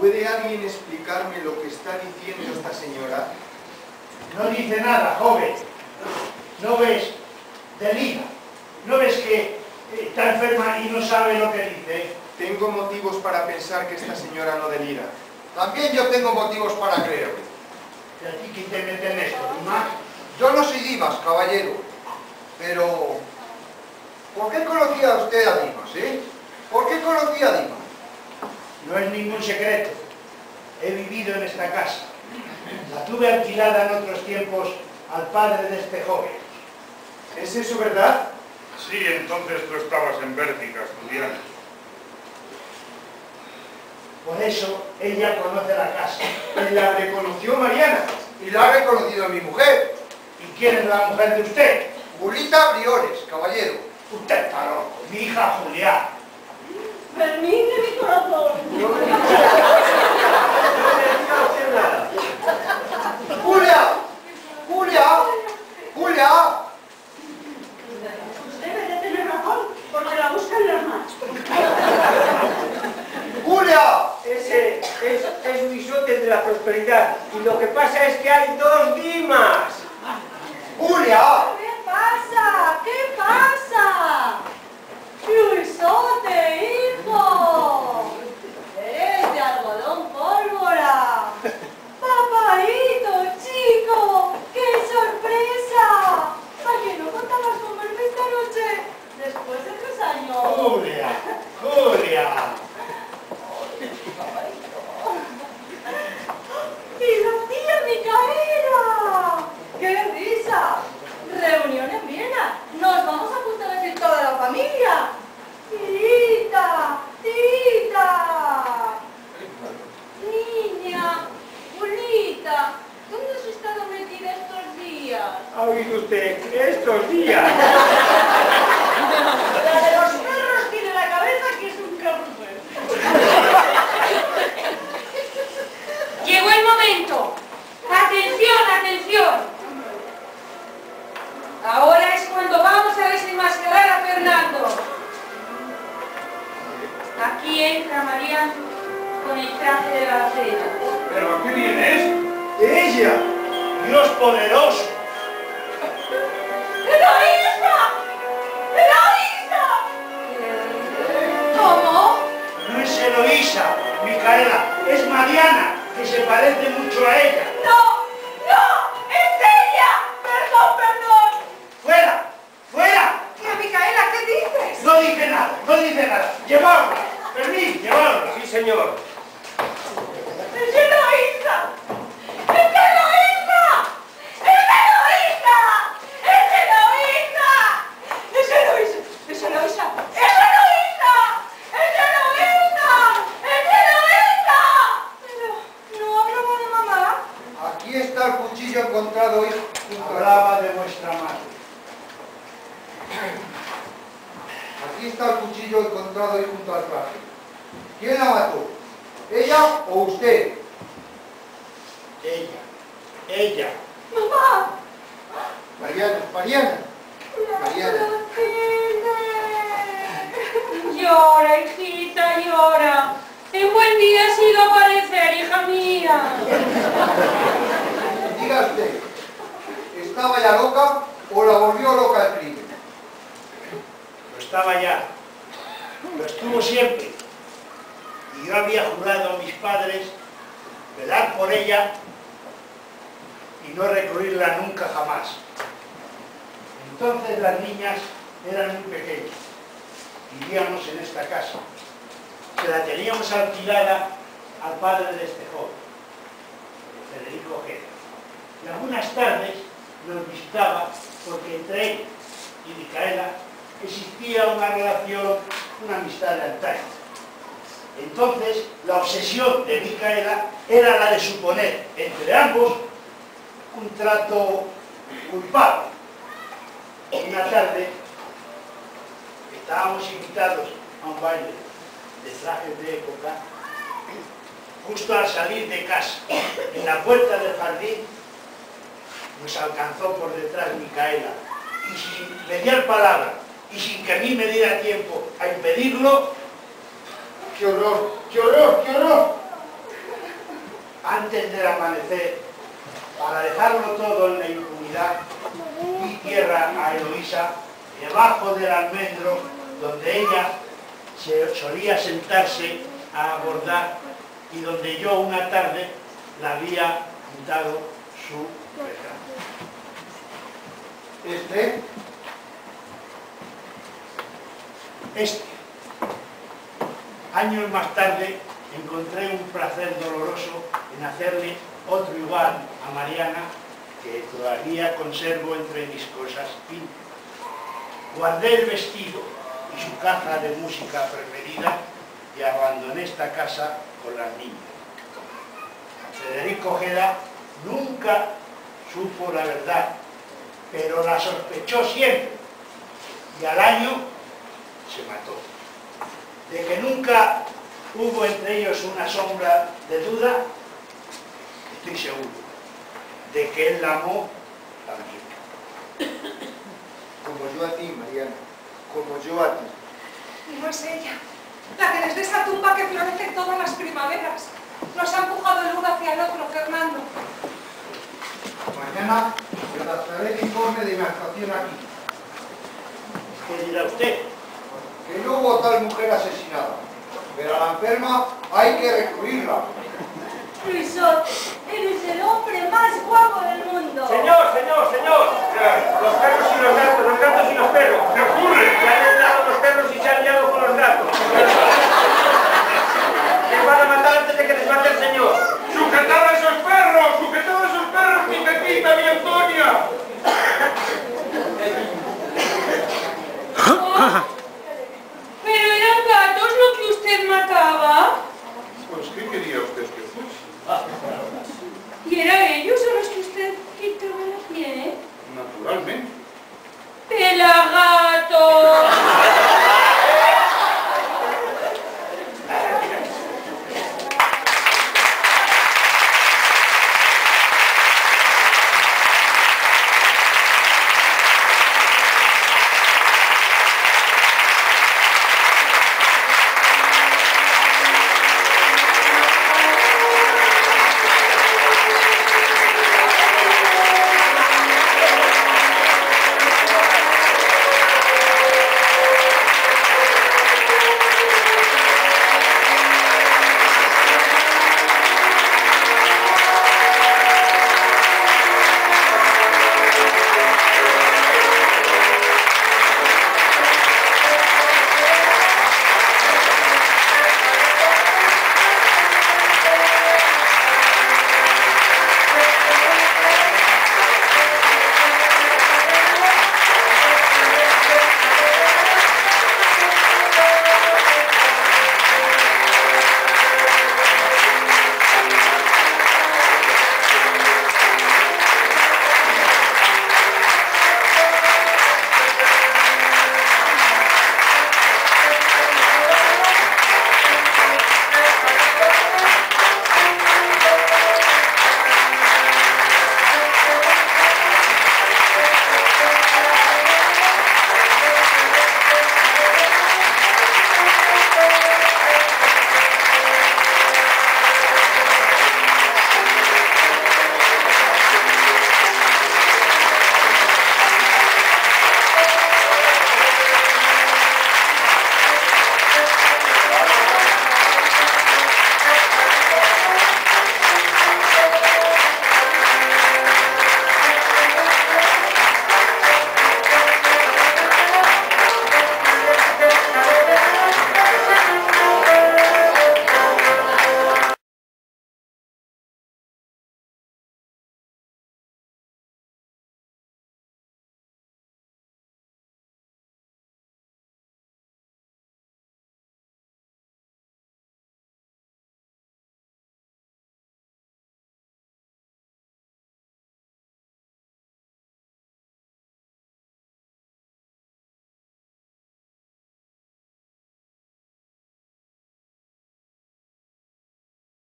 ¿Puede alguien explicarme lo que está diciendo esta señora? No dice nada, joven. ¿No ves? Delira. ¿No ves que está enferma y no sabe lo que dice? Tengo motivos para pensar que esta señora no delira. También yo tengo motivos para creerlo. ¿Y a ti quién te mete en esto, Dimas? Yo no soy Dimas, caballero. Pero... ¿por qué conocía usted a Dimas, ¿Por qué conocía a Dimas? No es ningún secreto. He vivido en esta casa. La tuve alquilada en otros tiempos al padre de este joven. ¿Es eso verdad? Sí, entonces tú estabas en Bélgica estudiando. Por eso ella conoce la casa. Y la reconoció Mariana. Y la ha reconocido mi mujer. ¿Y quién es la mujer de usted? Julita Briones, caballero. Usted está loco. Mi hija Julia. Fermín de mi corazón. ¡Julia! ¡Julia! ¡Julia! Usted debe tener razón, porque la buscan las más. ¡Julia! Ese es Bisote de la prosperidad. Y lo que pasa es que hay dos Dimas. ¡Julia! ¿Qué pasa? ¿Qué pasa? ¡Luisote, hijo! ¡Eres de algodón pólvora! ¡Papaíto, chico! ¡Qué sorpresa! ¿A que no contabas con verme esta noche? Después de 3 años. Julia. Julia. ¡Y la tía Micaela! ¡Qué risa! Reunión en Viena. Nos vamos a juntar así toda la familia. ¡Tita! ¡Tita! Niña, Julita, ¿dónde has estado metida estos días? ¿Ha oído usted estos días? La de los perros tiene la cabeza que es un carrusel. Llegó el momento. ¡Atención, atención! Ahora es cuando vamos a desenmascarar a Fernando. Aquí entra Mariana con el traje de la cena. ¿Pero a qué vienes? Ella. Dios poderoso. ¡Eloísa! ¡Eloísa! ¿Cómo? No es Eloísa, Micaela. Es Mariana, que se parece mucho a ella. ¡No! ¡No! ¡Es ella! ¡Perdón, perdón! ¡Fuera! ¡Fuera! Tía Micaela, ¿qué dices? No dice nada, no dice nada. ¡Llevarla! ¡Fermín, llevarla! Sí, señor. ¡Es Eloísa! ¡Es Eloísa! ¡Es Eloísa! ¡Es Eloísa! ¡Es Eloísa! ¡Es Eloísa! ¡Es Eloísa! ¡Es Eloísa! ¡Es Eloísa! Pero no hablaba de mamá. Aquí está el cuchillo encontrado hoy junto al Hablaba de vuestra madre. Aquí está el cuchillo encontrado hoy junto al traje. ¿Quién la mató? ¿Ella o usted? Ella. ¡Mamá! Mariana, Mariana. Mariana. Llora, hijita, llora. En buen día has ido a aparecer, hija mía. Diga usted, ¿estaba ya loca o la volvió loca el crimen? Lo estaba ya. Lo estuvo siempre. Y yo había jurado a mis padres velar por ella y no recurrirla nunca jamás. Entonces las niñas eran muy pequeñas. Vivíamos en esta casa. Se la teníamos alquilada al padre de este joven, Federico Ojeda. Y algunas tardes nos visitaba porque entre él y Micaela existía una relación, una amistad de antaño. Entonces, la obsesión de Micaela era la de suponer entre ambos un trato culpable. Una tarde estábamos invitados a un baile de trajes de época. Justo al salir de casa, en la puerta del jardín, nos alcanzó por detrás Micaela y sin mediar palabra y sin que a mí me diera tiempo a impedirlo. ¡Qué horror! ¡Qué horror! ¡Qué horror! antes del amanecer, para dejarlo todo en la impunidad, di tierra a Eloísa debajo del almendro donde ella solía sentarse a bordar y donde yo una tarde la había pintado su retrato. Años más tarde encontré un placer doloroso en hacerle otro igual a Mariana, que todavía conservo entre mis cosas íntimas. Guardé el vestido y su caja de música preferida y abandoné esta casa con las niñas. Federico Ojeda nunca supo la verdad, pero la sospechó siempre y al año se mató. De que nunca hubo entre ellos una sombra de duda, estoy seguro. De que él la amó también. Como yo a ti, Mariana, como yo a ti. Y no es ella, la que desde esa tumba que florece todas las primaveras nos ha empujado el uno hacia el otro, Fernando. Mañana redactaré el informe de mi actuación aquí. ¿Qué dirá usted? Que no hubo tal mujer asesinada, pero a la enferma hay que recluirla. Luisote, eres el hombre más guapo del mundo. Señor, señor, señor. Los perros y los gatos y los perros. ¿Qué ocurre? Se han entrado los perros y se han liado